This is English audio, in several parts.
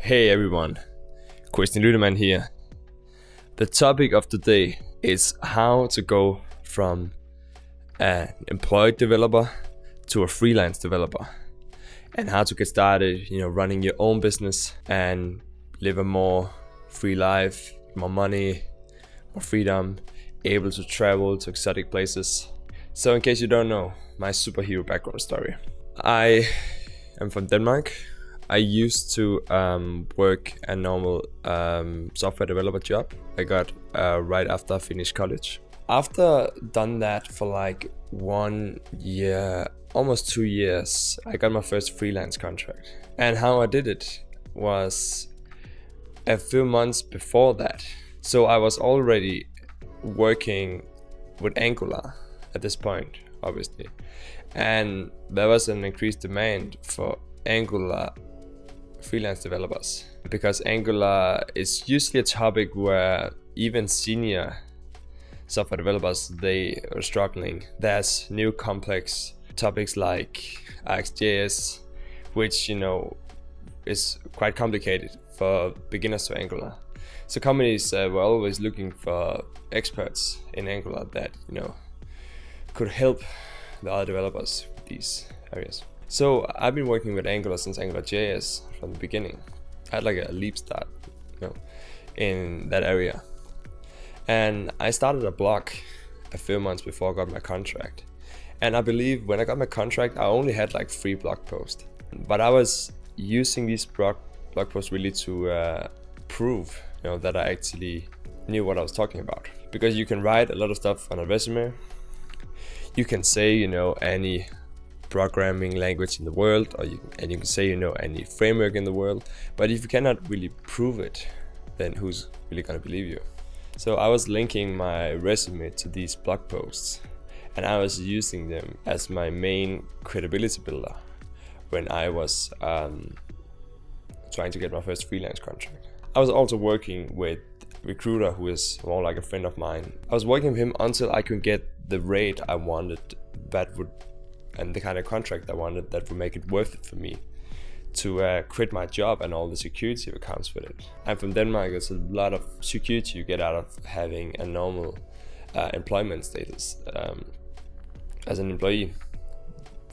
Hey everyone, Christian Ludemann here. The topic of the day is how to go from an employed developer to a freelance developer, and how to get started, running your own business and live a more free life, more money, more freedom, able to travel to exotic places. So in case you don't know, my superhero background story. I am from Denmark. I used to work a normal software developer job. I got right after I finished college. After done that for like 1 year, almost 2 years, I got my first freelance contract. And how I did it was a few months before that. So I was already working with Angular at this point, obviously. And there was an increased demand for Angular freelance developers, because Angular is usually a topic where even senior software developers, they are struggling. There's new complex topics like RxJS, which is quite complicated for beginners to Angular. So companies were always looking for experts in Angular that could help the other developers with these areas. So I've been working with Angular since AngularJS from the beginning. I had like a leap start, in that area. And I started a blog a few months before I got my contract. And I believe when I got my contract, I only had like 3 blog posts. But I was using these blog posts really to prove, that I actually knew what I was talking about. Because you can write a lot of stuff on a resume. You can say, any programming language in the world, you can say any framework in the world, but if you cannot really prove it, then who's really gonna believe you? So I was linking my resume to these blog posts, and I was using them as my main credibility builder when I was trying to get my first freelance contract. I was also working with a recruiter who is more like a friend of mine. I was working with him until I could get the rate I wanted and the kind of contract I wanted that would make it worth it for me to quit my job and all the security that comes with it. I'm from Denmark. There's a lot of security you get out of having a normal employment status as an employee,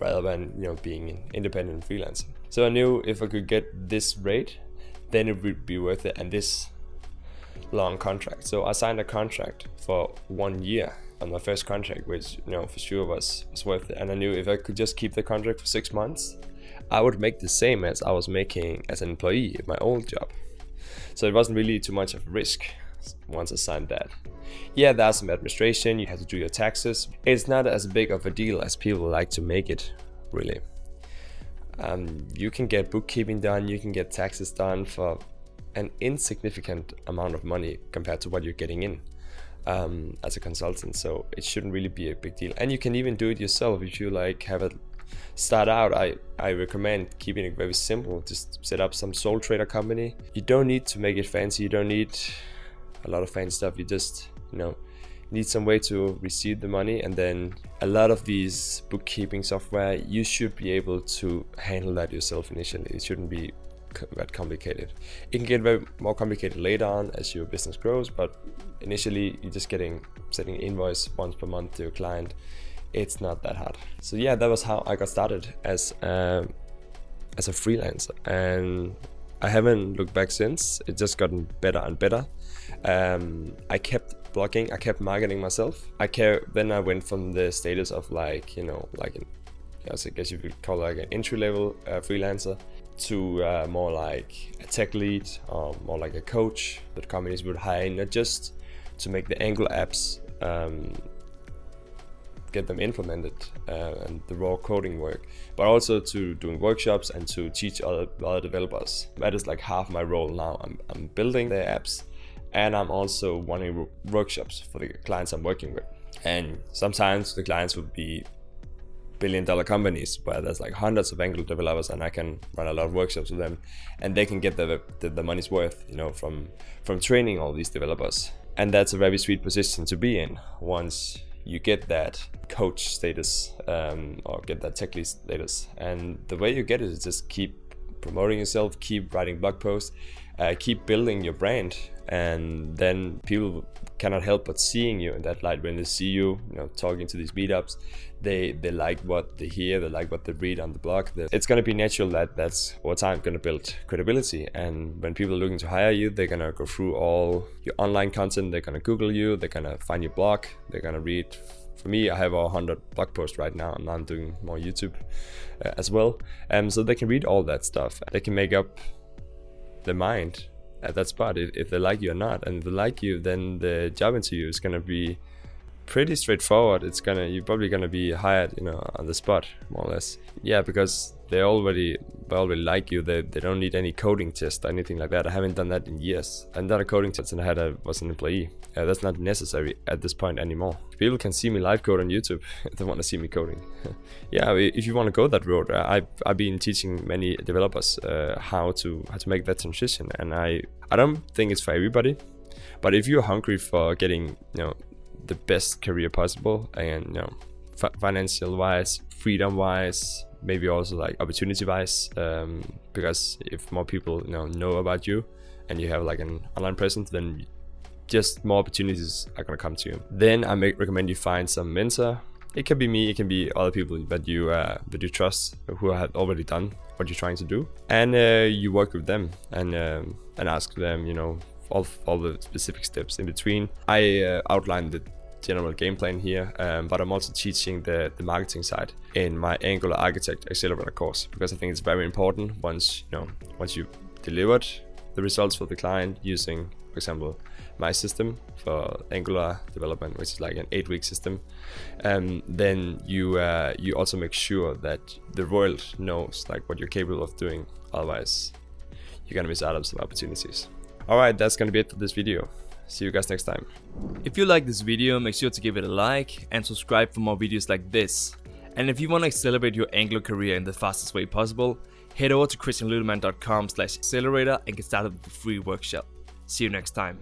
rather than being an independent freelancer. So I knew if I could get this rate, then it would be worth it, and this long contract. So I signed a contract for 1 year on my first contract, which for sure was worth it. And I knew if I could just keep the contract for 6 months, I would make the same as I was making as an employee at my old job. So it wasn't really too much of a risk once I signed that. Yeah, there's some administration, you have to do your taxes. It's not as big of a deal as people like to make it, really. You can get bookkeeping done, you can get taxes done for an insignificant amount of money compared to what you're getting in as a consultant. So it shouldn't really be a big deal. And you can even do it yourself if you have a start out. I recommend keeping it very simple. Just set up some sole trader company. You don't need to make it fancy. You don't need a lot of fancy stuff. You just need some way to receive the money, and then a lot of these bookkeeping software, you should be able to handle that yourself initially. It shouldn't be that complicated. It can get more complicated later on as your business grows, but initially you're just setting invoice once per month to your client. It's not that hard. So yeah, that was how I got started as a freelancer, and I haven't looked back since. It's just gotten better and better. I kept blogging, I kept marketing myself. Then I went from the status of I guess you could call it like an entry-level freelancer to more like a tech lead, or more like a coach that companies would hire, not just to make the Angular apps, get them implemented and the raw coding work, but also to doing workshops and to teach other developers. That is like half my role now. I'm building the apps, and I'm also running workshops for the clients I'm working with. And sometimes the clients would be billion-dollar companies where there's like hundreds of Angular developers, and I can run a lot of workshops with them, and they can get the money's worth, from training all these developers. And that's a very sweet position to be in once you get that coach status, or get that tech lead status. And the way you get it is just keep promoting yourself, keep writing blog posts, keep building your brand, and then people cannot help but seeing you in that light. When they see you, talking to these meetups, they like what they hear, they like what they read on the blog. It's going to be natural that's over time going to build credibility, and when people are looking to hire you, they're going to go through all your online content, they're going to Google you, they're going to find your blog, they're going to read. For me, I have 100 blog posts right now, and I'm doing more YouTube as well, so they can read all that stuff. They can make up their mind at that spot if they like you or not. And if they like you, then the job interview is gonna be pretty straightforward. You're probably gonna be hired, on the spot, more or less. Yeah, because they already like you. They don't need any coding test or anything like that. I haven't done that in years. I've done a coding test and I was an employee. That's not necessary at this point anymore. People can see me live code on YouTube if they want to see me coding. Yeah, if you want to go that road, I've been teaching many developers how to make that transition, and I don't think it's for everybody. But if you're hungry for getting the best career possible, and financial wise, freedom wise, maybe also like opportunity wise, because if more people know about you and you have like an online presence, then just more opportunities are going to come to you. Then I recommend you find some mentor. It can be me, it can be other people that you trust, who have already done what you're trying to do, and you work with them and ask them all the specific steps in between. I outlined the general game plan here, but I'm also teaching the marketing side in my Angular Architect Accelerator course, because I think it's very important once you delivered the results for the client using, for example, my system for Angular development, which is like an 8-week system, then you also make sure that the world knows like what you're capable of doing. Otherwise, you're gonna miss out on some opportunities. All right, that's gonna be it for this video. See you guys next time. If you like this video, make sure to give it a like and subscribe for more videos like this. And if you want to accelerate your Angular career in the fastest way possible, head over to christianludemann.com/accelerator and get started with the free workshop. See you next time.